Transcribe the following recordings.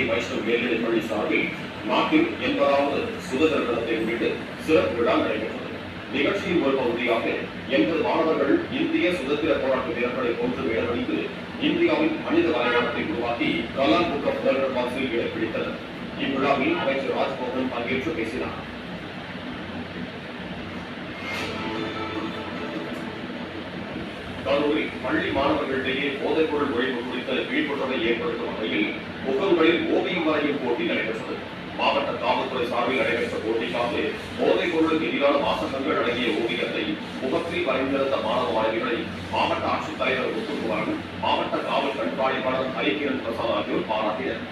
ஸ்ரீ வைஷ்ணவ் மேல்நிலைப் பள்ளி சார்பில் நாட்டின் 80வது சுதந்திர தினத்தை முன்னிட்டு சிறப்பு விழா நடைபெற்றது. நிகழ்ச்சியின் ஒரு பகுதியாக 80 மாணவர்கள் இந்திய சுதந்திர போராட்ட வீரர்களை போன்று வேடமணிந்து இந்தியாவின் மனித வரைபடத்தை உருவாக்கி கலாம் புக் ஆஃப் வேர்ல்ட் ரெக்கார்ட்ஸில் இடம் பிடித்தனர். இவ்விழாவில் அமைச்சர் ராஜ்மோகன் பங்கேற்று பேசினார். கல்லூரி பள்ளி மாணவர்களிடையே போதைப்பொருள் நுழைவு குறித்த விழிப்புணர்வை ஏற்படுத்தும் வகையில் முகங்களில் ஓவியம் வரையும் போட்டி நடைபெற்றது. மாவட்ட காவல்துறை சார்பில் நடைபெற்ற போட்டிக்காக போதைப் பொருளுக்கு எதிரான வாசகங்கள் அடங்கிய ஓவியத்தை முகத்தில் வரைந்திருந்த மாணவ மாணவிகளை மாவட்ட ஆட்சித்தலைவர் முத்துக்குமார், மாவட்ட காவல் கண்காணிப்பாளர் ஹரிகிரண் பிரசாத் ஆகியோர் பாராட்டினர்.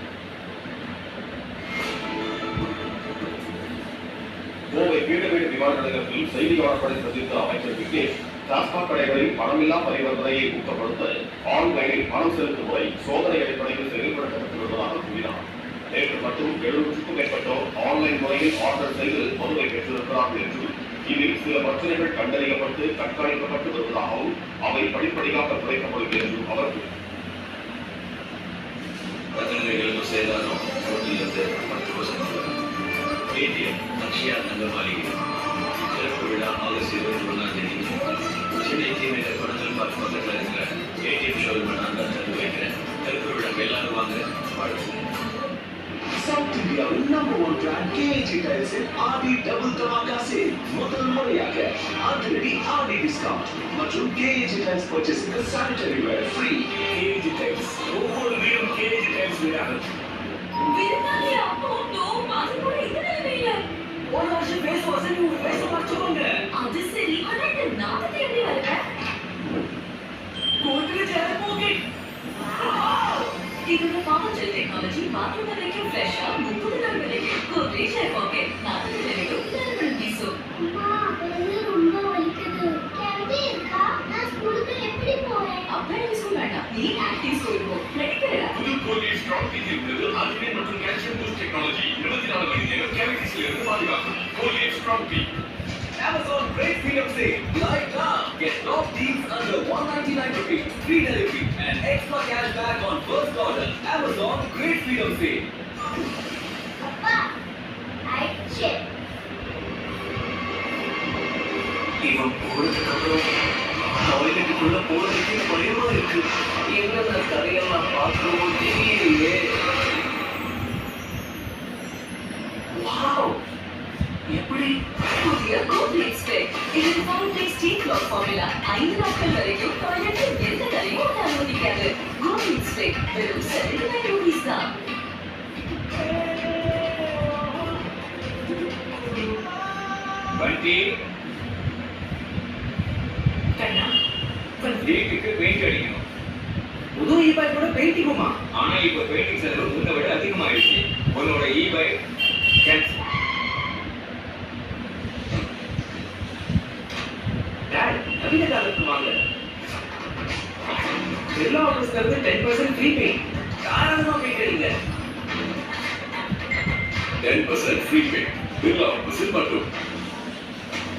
கோவை பீடமேடு விமான நிலையத்தில் செய்தியாளர்களை சந்தித்த அமைச்சர் விக்னேஷ், டாஸ்மாக் கடைகளில் பணமில்லா பரிவர்த்தனையை ஊக்கப்படுத்த ஆன்லைனில் பணம் செலுத்தும் முறை சோதனை அடிப்படையில் செயல்படுத்தப்பட்டு வருவதாக கூறினார். நேற்று மட்டும் 700க்கும் மேற்பட்டோர் ஆன்லைன் முறையில் ஆர்டர் செய்து மனுவை பெற்றிருக்கிறார்கள் என்றும் இதில் சில பிரச்சனைகள் கண்டறியப்பட்டு கண்காணிக்கப்பட்டு வருவதாகவும் அவை படிப்படியாக குறைக்கப்படும் என்றும் அவர் கூறினார். சிறப்பு விழா ஆகஸ்ட் 21ஆம் தேதி சென்னை தீமையில படங்கள் பார்த்து பக்கத்தில் இருக்கிற ஏடிஎம் ஷோரூம் நான் தான் திறந்து வைக்கிறேன். சிறப்பு விழா எல்லாரும் வாங்க வாழ்த்துவோம். South India's #1 brand KG Tiles in RD Double Dhamaka Sale. முதல் முறையாக அதிரடி RD discount மற்றும் KG Tiles purchase sanitary ware free. KG Tiles ஒவ்வொரு வீடும் KG Tiles வீடாகும். விருந்தாளி அப்போ மாசு கூட இதனால இல்ல. ஒரு வருஷம் பேச வசதி ஒரு பேச மாட்டோங்க. அது சரி, ஆனா இந்த நாதத்தை எப்படி வரல? கோட்ரேஜ் ஏர் பாக்கெட். இது பாவச்சல் டெக்னாலஜி பாத்ரூம் வரைக்கும் ஃப்ரெஷ்ஷா 30 நாள் வரைக்கும் கோட்ரேஜ் ஏர் பாக்கெட் நாதத்தை வரைக்கும் இதனால வீசோ. அம்மா அது ரொம்ப வலிக்குது. கேண்டி இருக்கா? நான் ஸ்கூலுக்கு எப்படி போவேன்? அப்பா ஸ்கூல் வேண்டாம், நீ ஆக்டிவ் ஸ்கூல் போ. மெடிக்கலா புது கோல்கேட் ஸ்ட்ராங் டீத் இருக்கிறது. ஆல்கலைன் மற்றும் கால்சியம் பூஸ்ட் டெக்னாலஜி 24 மணி நேரம் கேவிட்டிஸ்ல இருந்து பாதுகாக்கும். Colgate strong teeth. Amazon Great Freedom Sale. Right now, get top deals under 199 rupees, free delivery and extra cash back on first order. Amazon Great Freedom Sale. அப்பா I check. இவன் போறதுக்கு அப்புறம் டாய்லெட்டுக்குள்ள போறதுக்கு பயமா இருக்கு. என்னென்ன கதையெல்லாம் பார்க்கணுமோ தெரியலையே. வாவ், எப்படி புதிய கோட்ரேஜ் ஸ்டெக். இது கோட்ரேஜ் ஸ்டீல் லாக் ஃபார்முலா 5 நாட்கள் வரைக்கும் டாய்லெட்டில் எந்த கரையும் அனுமதிக்காது. கோட்ரேஜ் ஸ்டெக் வெறும் 79 ரூபீஸ் தான். வண்டி கண்ணா வீட்டுக்கு பெயிண்ட் அடிக்கணும். புது இ-பைக் கூட பெயிண்டிங்குமா? ஆனா இப்ப பெயிண்டிங் செலவு முன்ன விட அதிகமாயிடுச்சு. உன்னோட இ-பைக் கேன்சல். டாட், நவீன காலத்து வாங்க. எல்லா ஆஃபீஸ்ல இருந்து 10% ஃப்ரீ பெயிண்ட். தாராளமா பெயிண்ட் அடிங்க. 10% ஃப்ரீ பெயிண்ட். பிர்லா ஆஃபீஸில் மட்டும்.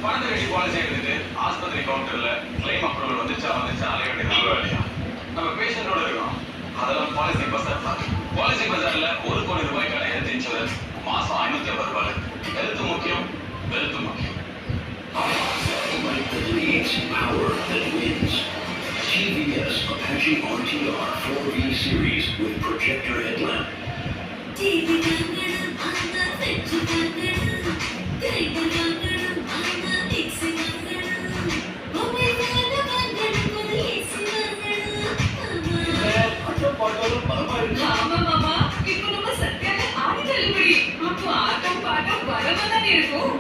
பணத்தை கட்டி பாலிசி எடுத்துட்டு ஆஸ்பத்திரி கவுண்டர்ல கிளைம் அப்ரூவல் வந்துச்சா அலைய வேண்டியது. நம்ம பேஷண்டோட இருக்கோம். அதெல்லாம் பாலிசி பசார் தான். பாலிசி பசார்ல 1 கோடி ரூபாய்க்கான ஹெல்த் இன்சூரன்ஸ் மாசம் 550 ரூபாய். ஹெல்த் முக்கியம், வெல்த் முக்கியம். Like the leads, power that wins. TVS Apache RTR 4V series with projector headlamp. TV வாங்கணும், அங்க ஃப்ரிட்ஜ் வாங்கணும், கிரைண்டர் வாங்கணும், அங்க மிக்ஸி வாங்கணும், மொபைல் வாங்கணும், புது ஏசி வாங்கணும். அட்டம் பார்த்தாலும் பலமா இருக்கு. ஆமா மாமா, இப்போ நம்ம சத்யால ஆடி தள்ளுபடி. அப்போ ஆட்டம் பாட்டம் வரமா தானே இருக்கும்.